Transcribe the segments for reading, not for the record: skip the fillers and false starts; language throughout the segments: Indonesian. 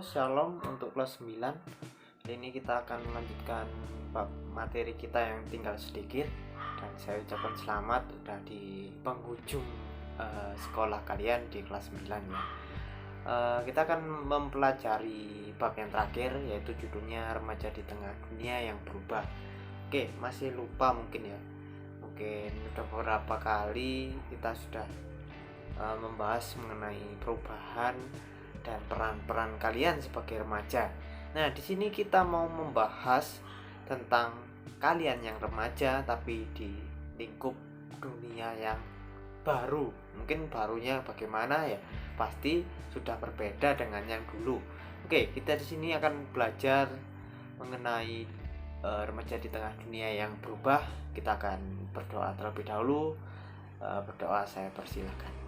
Shalom untuk kelas 9. Kali ini kita akan melanjutkan bab materi kita yang tinggal sedikit. Dan saya ucapkan selamat udah di penghujung sekolah kalian di kelas 9 ya. Kita akan mempelajari bab yang terakhir, yaitu judulnya Remaja di Tengah Dunia yang Berubah. Oke, masih lupa mungkin ya. Mungkin udah beberapa kali kita sudah membahas mengenai perubahan dan peran-peran kalian sebagai remaja. Nah, di sini kita mau membahas tentang kalian yang remaja tapi di lingkup dunia yang baru. Mungkin barunya bagaimana ya? Pasti sudah berbeda dengan yang dulu. Oke, kita di sini akan belajar mengenai remaja di tengah dunia yang berubah. Kita akan berdoa terlebih dahulu. Berdoa, saya persilakan.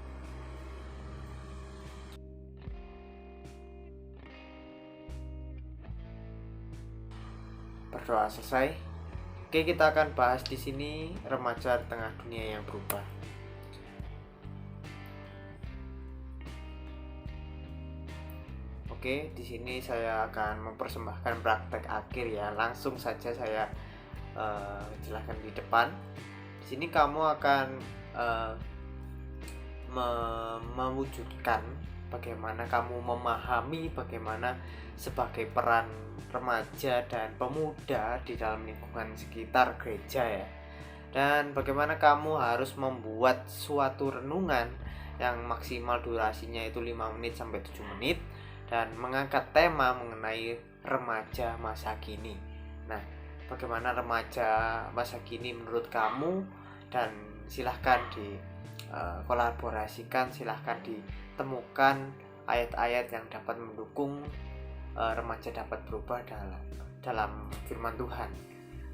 Berdoa selesai. Oke, kita akan bahas di sini remaja di tengah dunia yang berubah. Oke, di sini saya akan mempersembahkan praktek akhir ya. Langsung saja saya jelaskan di depan. Di sini kamu akan mewujudkan bagaimana kamu memahami bagaimana sebagai peran remaja dan pemuda di dalam lingkungan sekitar gereja ya. Dan bagaimana kamu harus membuat suatu renungan yang maksimal durasinya itu 5 menit sampai 7 menit dan mengangkat tema mengenai remaja masa kini. Nah, bagaimana remaja masa kini menurut kamu, dan silahkan kolaborasikan, silahkan ditemukan ayat-ayat yang dapat mendukung remaja dapat berubah dalam firman Tuhan.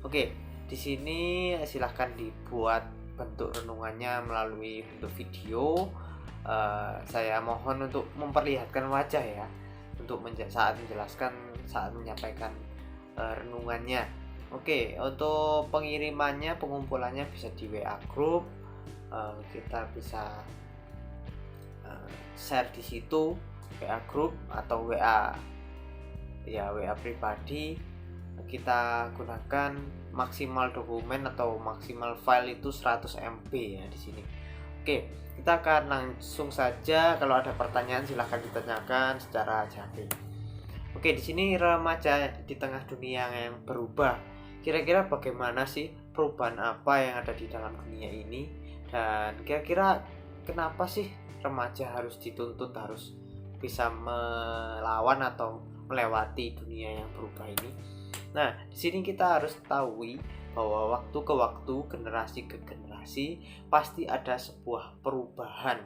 Oke, di sini silahkan dibuat bentuk renungannya melalui bentuk video. Saya mohon untuk memperlihatkan wajah ya, untuk saat menjelaskan, saat menyampaikan renungannya. Oke, untuk pengirimannya, pengumpulannya bisa di WA group. Kita bisa share di situ, WA group atau WA pribadi. Kita gunakan maksimal dokumen atau maksimal file itu 100 MB ya di sini. Oke, kita akan langsung saja. Kalau ada pertanyaan silahkan ditanyakan secara jati. Oke, di sini remaja di tengah dunia yang berubah. Kira-kira bagaimana sih, perubahan apa yang ada di dalam dunia ini, dan kira-kira kenapa sih remaja harus dituntut harus bisa melawan atau melewati dunia yang berubah ini. Nah, di sini kita harus tahu bahwa waktu ke waktu, generasi ke generasi pasti ada sebuah perubahan.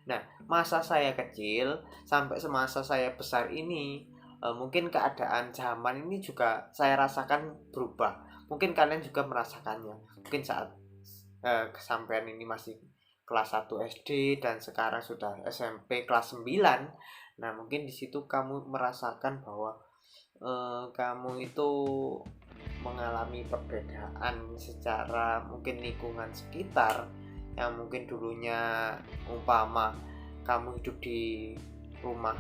Nah, masa saya kecil sampai semasa saya besar ini, mungkin keadaan zaman ini juga saya rasakan berubah. Mungkin kalian juga merasakannya. Mungkin saat kesampaian ini masih kelas 1 SD dan sekarang sudah SMP kelas 9. Nah, mungkin di situ kamu merasakan bahwa kamu itu mengalami perbedaan secara mungkin lingkungan sekitar, yang mungkin dulunya umpama kamu hidup di rumah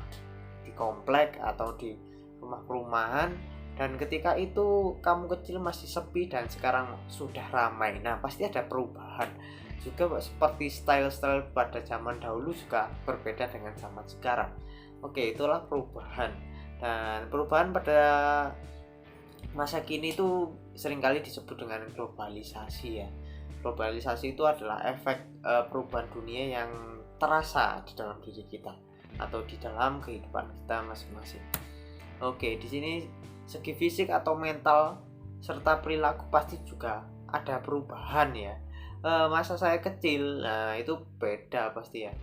di komplek atau di rumah perumahan, dan ketika itu kamu kecil masih sepi dan sekarang sudah ramai. Nah, pasti ada perubahan. Juga seperti style-style pada zaman dahulu juga berbeda dengan zaman sekarang. Oke, itulah perubahan. Dan perubahan pada masa kini itu seringkali disebut dengan globalisasi ya. Globalisasi itu adalah efek perubahan dunia yang terasa di dalam diri kita atau di dalam kehidupan kita masing-masing. Oke, di sini segi fisik atau mental serta perilaku pasti juga ada perubahan ya. Masa saya kecil, nah itu beda pasti ya.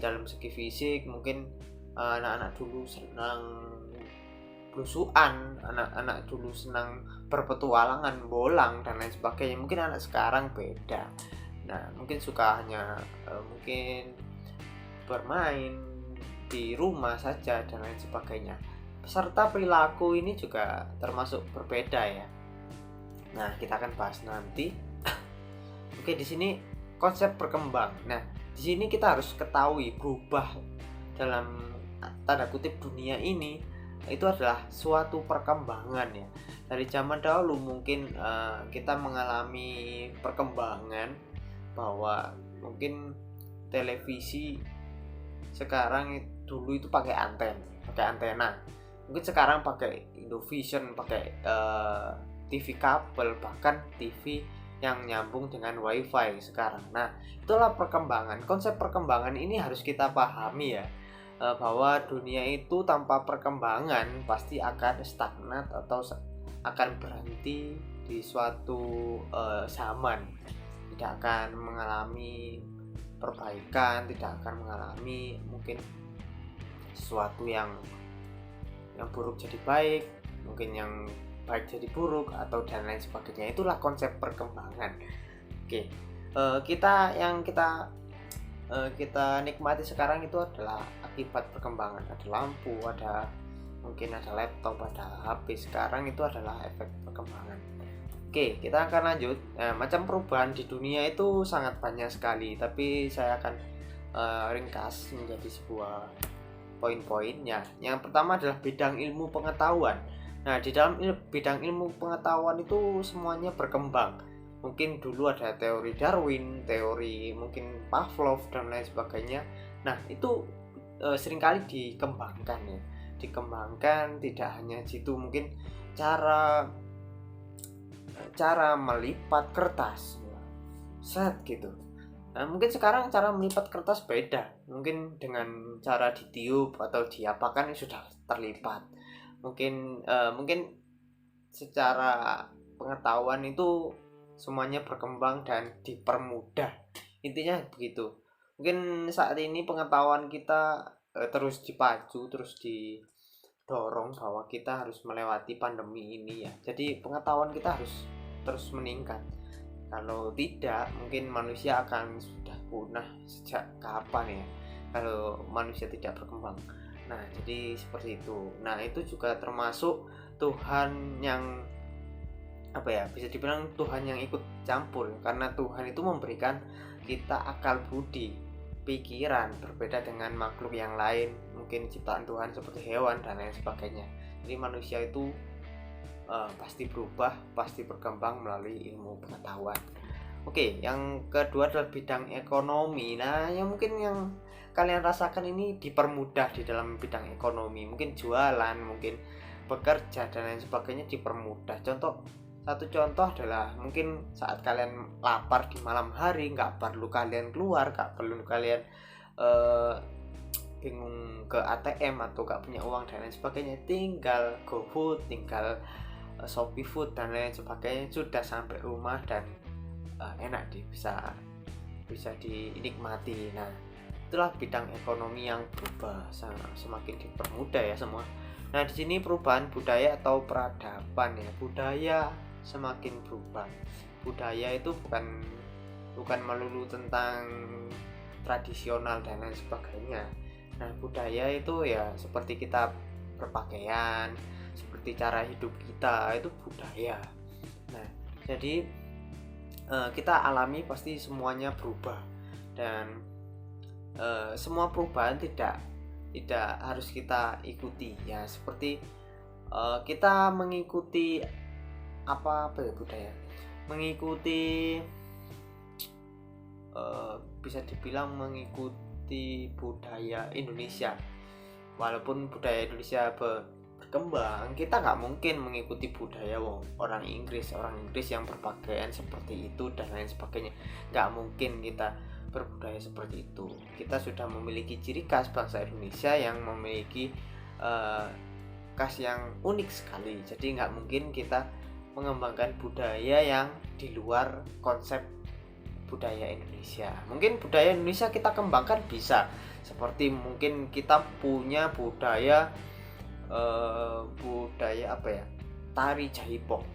Dalam segi fisik mungkin anak-anak dulu senang belusuan, anak-anak dulu senang berpetualangan, bolang dan lain sebagainya. Mungkin anak sekarang beda. Nah, mungkin suka hanya mungkin bermain di rumah saja dan lain sebagainya. Serta perilaku ini juga termasuk berbeda ya. Nah, kita akan bahas nanti. Oke, di sini konsep berkembang. Nah, di sini kita harus ketahui berubah dalam tanda kutip dunia ini itu adalah suatu perkembangan ya. Dari zaman dahulu mungkin kita mengalami perkembangan bahwa mungkin televisi sekarang dulu itu pakai antena. Mungkin sekarang pakai Indovision, pakai TV kabel, bahkan TV yang nyambung dengan WiFi sekarang. Nah, itulah perkembangan. Konsep perkembangan ini harus kita pahami ya, bahwa dunia itu tanpa perkembangan pasti akan stagnat atau akan berhenti di suatu zaman, tidak akan mengalami perbaikan, tidak akan mengalami mungkin sesuatu yang buruk jadi baik, mungkin yang baik jadi buruk, atau dan lain sebagainya. Itulah konsep perkembangan. Oke, kita nikmati sekarang itu adalah akibat perkembangan. Ada lampu, mungkin ada laptop, ada HP. Sekarang itu adalah efek perkembangan. Oke, kita akan lanjut. Macam perubahan di dunia itu sangat banyak sekali, tapi saya akan ringkas menjadi sebuah poin-poinnya. Yang pertama adalah bidang ilmu pengetahuan. Nah, di dalam bidang ilmu pengetahuan itu semuanya berkembang. Mungkin dulu ada teori Darwin, teori mungkin Pavlov dan lain sebagainya. Nah, itu seringkali dikembangkan ya. Dikembangkan tidak hanya situ, mungkin cara melipat kertas set gitu. Nah, mungkin sekarang cara melipat kertas beda. Mungkin dengan cara ditiup atau diapakan sudah terlipat. Mungkin secara pengetahuan itu semuanya berkembang dan dipermudah. Intinya begitu. Mungkin saat ini pengetahuan kita terus dipacu, terus didorong bahwa kita harus melewati pandemi ini ya. Jadi pengetahuan kita harus terus meningkat. Kalau tidak, mungkin manusia akan sudah punah sejak kapan ya, kalau manusia tidak berkembang. Nah, jadi seperti itu. Nah, itu juga termasuk Tuhan yang bisa dibilang Tuhan yang ikut campur, karena Tuhan itu memberikan kita akal budi, pikiran, berbeda dengan makhluk yang lain, mungkin ciptaan Tuhan seperti hewan dan lain sebagainya. Jadi manusia itu pasti berubah, pasti berkembang melalui ilmu pengetahuan. Oke, yang kedua adalah bidang ekonomi. Nah, yang mungkin yang kalian rasakan ini dipermudah di dalam bidang ekonomi. Mungkin jualan, mungkin bekerja dan lain sebagainya dipermudah. Satu contoh adalah mungkin saat kalian lapar di malam hari, nggak perlu kalian keluar, nggak perlu kalian bingung ke ATM atau nggak punya uang dan lain sebagainya. Tinggal GoFood, tinggal Shopee Food dan lain sebagainya, sudah sampai rumah dan enak bisa dinikmati. Nah, itulah bidang ekonomi yang berubah, semakin dipermudah ya semua. Nah, di sini perubahan budaya atau peradaban ya. Budaya semakin berubah. Budaya itu bukan melulu tentang tradisional dan lain sebagainya. Nah, budaya itu ya seperti kita berpakaian, seperti cara hidup kita, itu budaya. Nah, jadi kita alami pasti semuanya berubah, dan semua perubahan tidak harus kita ikuti ya. Seperti kita mengikuti budaya, mengikuti bisa dibilang mengikuti budaya Indonesia. Walaupun budaya Indonesia berkembang, kita nggak mungkin mengikuti budaya orang Inggris yang berpakaian seperti itu dan lain sebagainya. Nggak mungkin kita berbudaya seperti itu. Kita sudah memiliki ciri khas bangsa Indonesia yang memiliki khas yang unik sekali. Jadi nggak mungkin kita mengembangkan budaya yang di luar konsep budaya Indonesia. Mungkin budaya Indonesia kita kembangkan bisa, seperti mungkin kita punya budaya tari jaipong.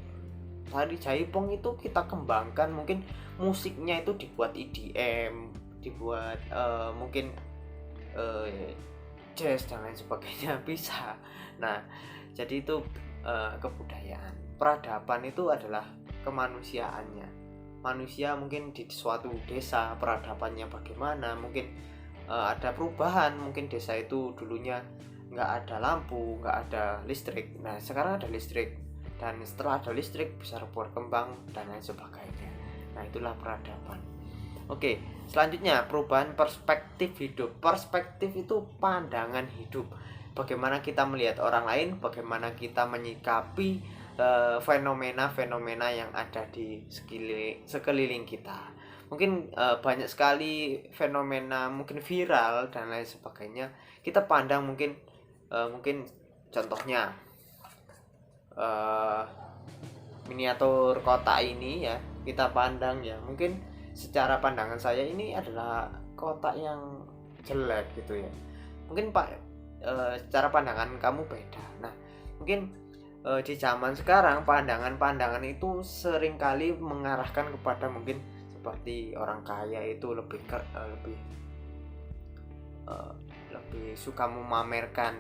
Tari jaipong itu kita kembangkan, mungkin musiknya itu dibuat EDM, dibuat mungkin jazz dan lain sebagainya bisa. Nah, jadi itu kebudayaan. Peradaban itu adalah kemanusiaannya. Manusia mungkin di suatu desa peradabannya bagaimana, mungkin ada perubahan, mungkin desa itu dulunya nggak ada lampu, nggak ada listrik. Nah sekarang ada listrik, dan setelah ada listrik bisa berkembang dan lain sebagainya. Nah itulah peradaban. Oke, selanjutnya perubahan perspektif hidup. Perspektif itu pandangan hidup. Bagaimana kita melihat orang lain, bagaimana kita menyikapi fenomena-fenomena yang ada di sekeliling kita. Mungkin banyak sekali fenomena mungkin viral dan lain sebagainya. Kita pandang mungkin contohnya miniatur kota ini ya, kita pandang ya, mungkin secara pandangan saya ini adalah kota yang jelek gitu ya. Mungkin secara pandangan kamu beda. Nah mungkin di zaman sekarang pandangan-pandangan itu seringkali mengarahkan kepada mungkin seperti orang kaya itu lebih suka memamerkan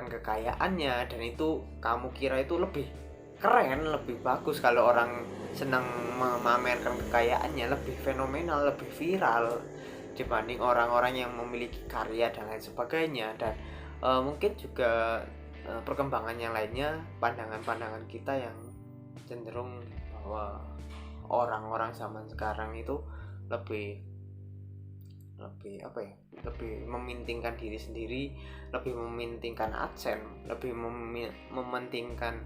kekayaannya, dan itu kamu kira itu lebih keren, lebih bagus. Kalau orang senang memamerkan kekayaannya, lebih fenomenal, lebih viral dibanding orang-orang yang memiliki karya dan lain sebagainya. Dan mungkin juga perkembangan yang lainnya, pandangan-pandangan kita yang cenderung bahwa orang-orang zaman sekarang itu lebih mementingkan diri sendiri, lebih mementingkan adsen, lebih mementingkan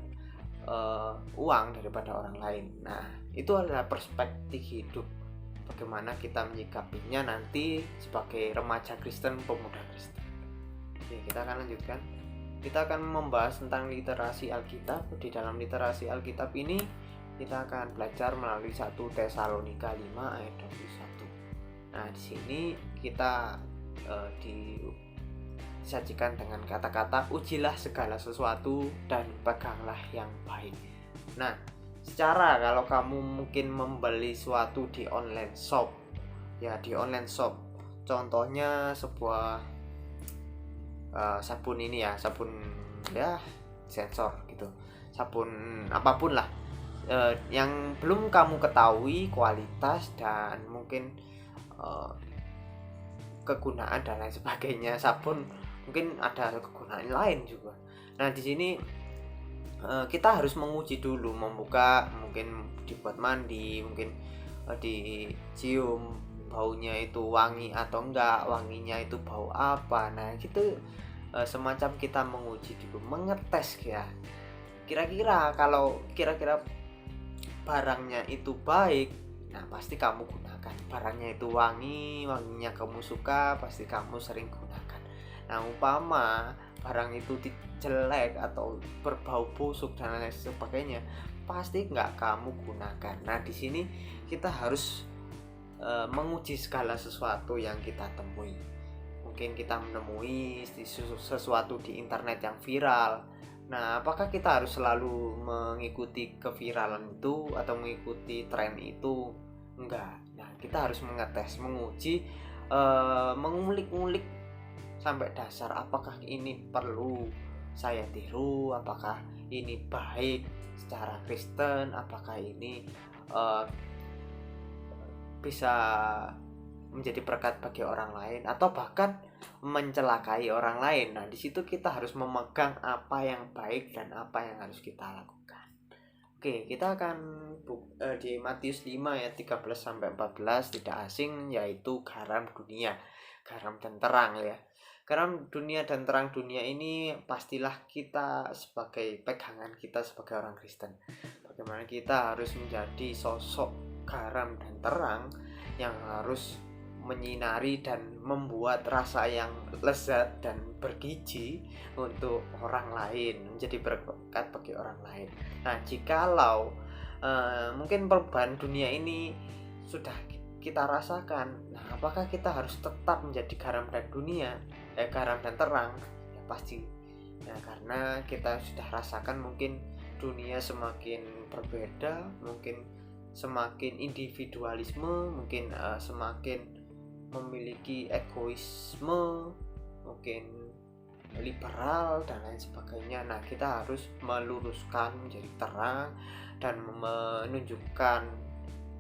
uang daripada orang lain. Nah itu adalah perspektif hidup, bagaimana kita menyikapinya nanti sebagai remaja Kristen, pemuda Kristen. Oke, kita akan lanjutkan. Kita akan membahas tentang literasi Alkitab. Di dalam literasi Alkitab ini kita akan belajar melalui 1 Tesalonika 5 ayat 21. Nah, di sini kita disajikan dengan kata-kata ujilah segala sesuatu dan peganglah yang baik. Nah, secara kalau kamu mungkin membeli suatu di online shop, ya di online shop, contohnya sebuah sabun ini ya, sabun ya sensor gitu, sabun apapun lah, yang belum kamu ketahui kualitas dan mungkin kegunaan dan lain sebagainya. Sabun mungkin ada kegunaan lain juga. Nah di sini kita harus menguji dulu, membuka, mungkin dibuat mandi, mungkin dicium baunya itu wangi atau enggak, wanginya itu bau apa. Nah gitu, semacam kita menguji dulu, mengetes ya, kira-kira kalau kira-kira barangnya itu baik, nah pasti kamu gunakan. Barangnya itu wanginya kamu suka, pasti kamu sering gunakan. Nah umpama barang itu jelek atau berbau busuk dan lain sebagainya, pasti nggak kamu gunakan. Nah di sini kita harus menguji segala sesuatu yang kita temui. Mungkin kita menemui sesuatu di internet yang viral. Nah, apakah kita harus selalu mengikuti keviralan itu atau mengikuti tren itu? Enggak. Nah, kita harus mengetes, menguji, mengulik-ngulik sampai dasar, apakah ini perlu saya tiru, apakah ini baik secara Kristen, apakah ini bisa menjadi berkat bagi orang lain atau bahkan mencelakai orang lain. Nah, di situ kita harus memegang apa yang baik dan apa yang harus kita lakukan. Oke, kita akan di Matius 5 ayat 13 sampai 14, tidak asing, yaitu garam dunia, garam dan terang ya. Garam dunia dan terang dunia ini pastilah kita sebagai pegangan kita sebagai orang Kristen. Bagaimana kita harus menjadi sosok garam dan terang yang harus menyinari dan membuat rasa yang lezat dan bergizi untuk orang lain, menjadi berkat bagi orang lain. Nah, jikalau mungkin perubahan dunia ini sudah kita rasakan, nah apakah kita harus tetap menjadi garam dan dunia, garam dan terang? Ya pasti. Nah, karena kita sudah rasakan mungkin dunia semakin berbeda, mungkin semakin individualisme, mungkin semakin memiliki egoisme, mungkin liberal dan lain sebagainya. Nah, kita harus meluruskan menjadi terang dan menunjukkan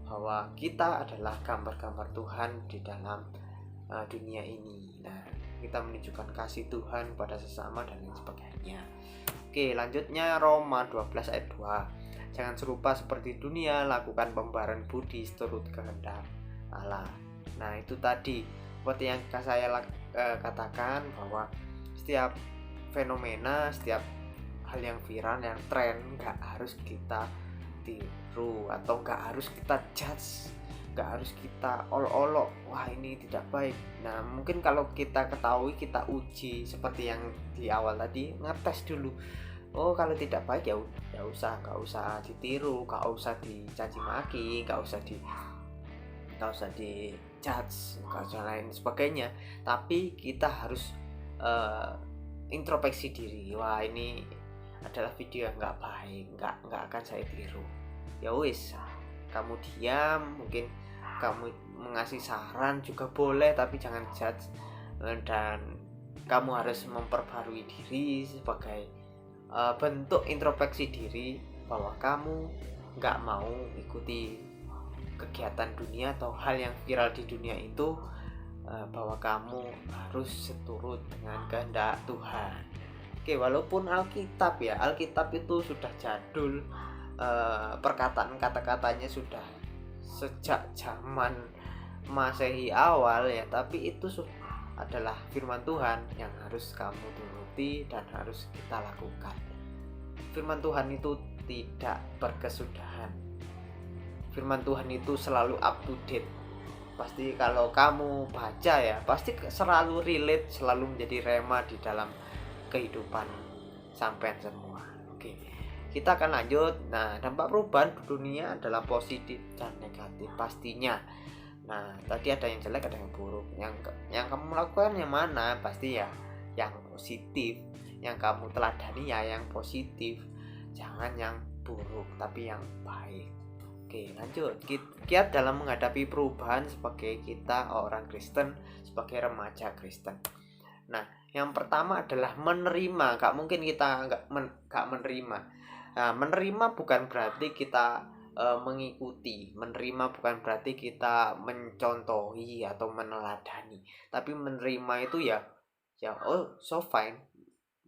bahwa kita adalah gambar-gambar Tuhan di dalam dunia ini. Nah, kita menunjukkan kasih Tuhan pada sesama dan lain sebagainya. Oke, lanjutnya Roma 12 ayat 2. Jangan serupa seperti dunia, lakukan pembaharan budi seturut kehendak Allah. Nah, itu tadi seperti yang saya katakan, bahwa setiap fenomena, setiap hal yang viral, yang tren, nggak harus kita tiru atau nggak harus kita judge, nggak harus kita olok-olok, wah ini tidak baik. Nah, mungkin kalau kita ketahui, kita uji seperti yang di awal tadi, ngetes dulu. Oh, kalau tidak baik ya nggak usah ditiru, nggak usah dicaci maki, nggak usah di judge, nggak usah lain sebagainya. Tapi kita harus introspeksi diri. Wah, ini adalah video yang nggak baik, nggak akan saya tiru. Ya wis, kamu diam, mungkin kamu mengasih saran juga boleh, tapi jangan judge. Dan kamu harus memperbarui diri sebagai bentuk introspeksi diri, bahwa kamu nggak mau ikuti kegiatan dunia atau hal yang viral di dunia itu, bahwa kamu harus seturut dengan kehendak Tuhan. Oke, walaupun Alkitab itu sudah jadul, perkataan kata-katanya sudah sejak zaman Masehi awal ya, tapi itu adalah firman Tuhan yang harus kamu turuti dan harus kita lakukan. Firman Tuhan itu tidak berkesudahan. Firman Tuhan itu selalu up to date. Pasti kalau kamu baca ya, pasti selalu relate, selalu menjadi rema di dalam kehidupan sampean semua. Oke, kita akan lanjut. Nah, dampak perubahan dunia adalah positif dan negatif pastinya. Nah, tadi ada yang jelek, ada yang buruk. Yang kamu lakukan yang mana? Pasti ya yang positif. Yang kamu teladani ya yang positif. Jangan yang buruk, tapi yang baik. Oke, lanjut. Kiat dalam menghadapi perubahan sebagai kita orang Kristen, sebagai remaja Kristen. Nah, yang pertama adalah menerima. Gak mungkin kita gak menerima. Nah, menerima bukan berarti kita mengikuti. Menerima bukan berarti kita mencontohi atau meneladani. Tapi menerima itu ya oh so fine.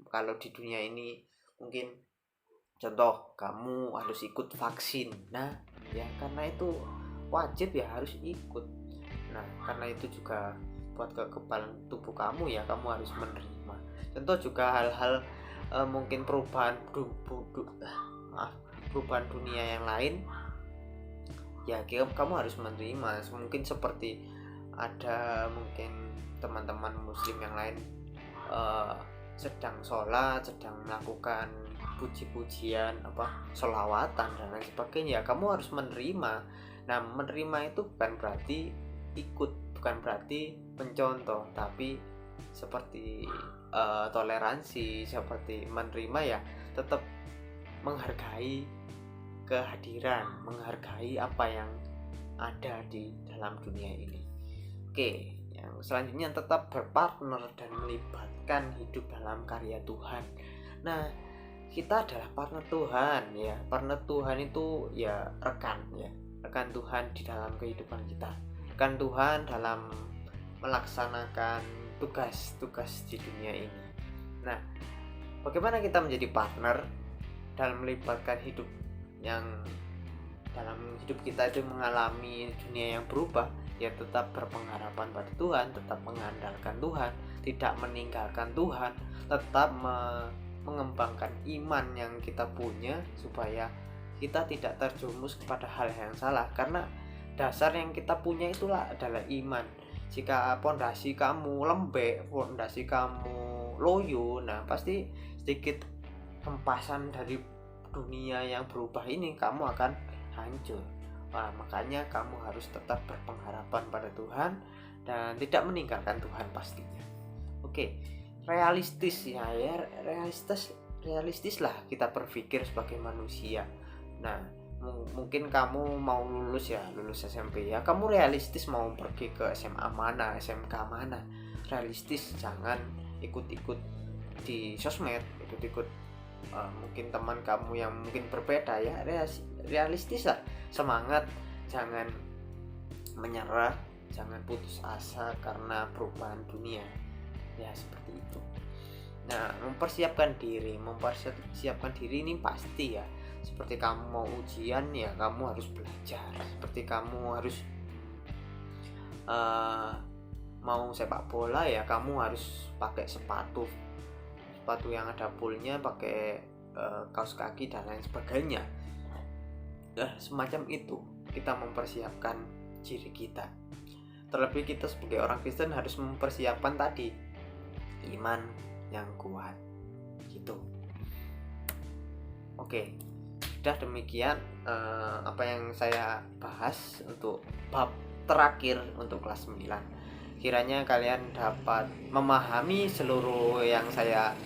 Kalau di dunia ini mungkin contoh, kamu harus ikut vaksin. Nah, ya karena itu wajib ya harus ikut. Nah, karena itu juga buat kekebalan tubuh kamu ya, kamu harus menerima. Contoh juga hal-hal mungkin perubahan dunia yang lain ya, kamu harus menerima. Mungkin seperti ada mungkin teman-teman muslim yang lain sedang sholat, sedang melakukan puji-pujian, sholawatan dan lain sebagainya, kamu harus menerima. Nah, menerima itu bukan berarti ikut, bukan berarti mencontoh, tapi seperti toleransi, seperti menerima ya tetap menghargai kehadiran, menghargai apa yang ada di dalam dunia ini. Oke, yang selanjutnya tetap berpartner dan melibatkan hidup dalam karya Tuhan. Nah, kita adalah partner Tuhan ya. Partner Tuhan itu ya rekan Tuhan di dalam kehidupan kita. Rekan Tuhan dalam melaksanakan tugas-tugas di dunia ini. Nah, bagaimana kita menjadi partner dalam melibatkan hidup yang dalam hidup kita itu mengalami dunia yang berubah, ya tetap berpengharapan pada Tuhan, tetap mengandalkan Tuhan, tidak meninggalkan Tuhan, tetap mengembangkan iman yang kita punya supaya kita tidak terjerumus kepada hal yang salah, karena dasar yang kita punya itulah adalah iman. Jika pondasi kamu lembek, pondasi kamu loyo, nah pasti sedikit hempasan dari dunia yang berubah ini kamu akan hancur. Nah, makanya kamu harus tetap berpengharapan pada Tuhan dan tidak meninggalkan Tuhan pastinya. Oke, realistis lah kita berpikir sebagai manusia. Nah, mungkin kamu mau lulus SMP ya, kamu realistis mau pergi ke SMA mana, SMK mana. Realistis, jangan ikut-ikut di sosmed, ikut-ikut mungkin teman kamu yang mungkin berbeda ya. Realistis lah, semangat, jangan menyerah, jangan putus asa karena perubahan dunia. Ya seperti itu. Nah, mempersiapkan diri ini pasti ya. Seperti kamu mau ujian ya, kamu harus belajar. Seperti kamu harus mau sepak bola ya, kamu harus pakai sepatu yang ada poolnya, pakai kaos kaki dan lain sebagainya. Nah, semacam itu kita mempersiapkan diri kita. Terlebih kita sebagai orang Kristen harus mempersiapkan tadi iman yang kuat gitu. Oke, sudah demikian apa yang saya bahas untuk bab terakhir untuk kelas 9. Kiranya kalian dapat memahami seluruh yang saya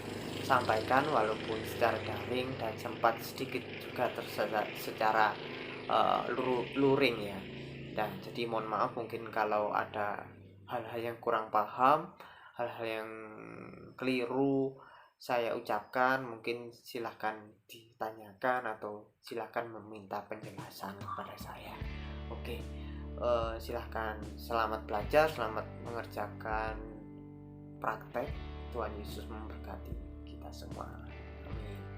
sampaikan walaupun secara daring dan sempat sedikit juga tersesat secara luring ya. Dan jadi mohon maaf mungkin kalau ada hal-hal yang kurang paham, hal-hal yang keliru saya ucapkan, mungkin silahkan ditanyakan atau silahkan meminta penjelasan kepada saya. Oke, silahkan, selamat belajar, selamat mengerjakan praktek. Tuhan Yesus memberkati kita semua. Amin.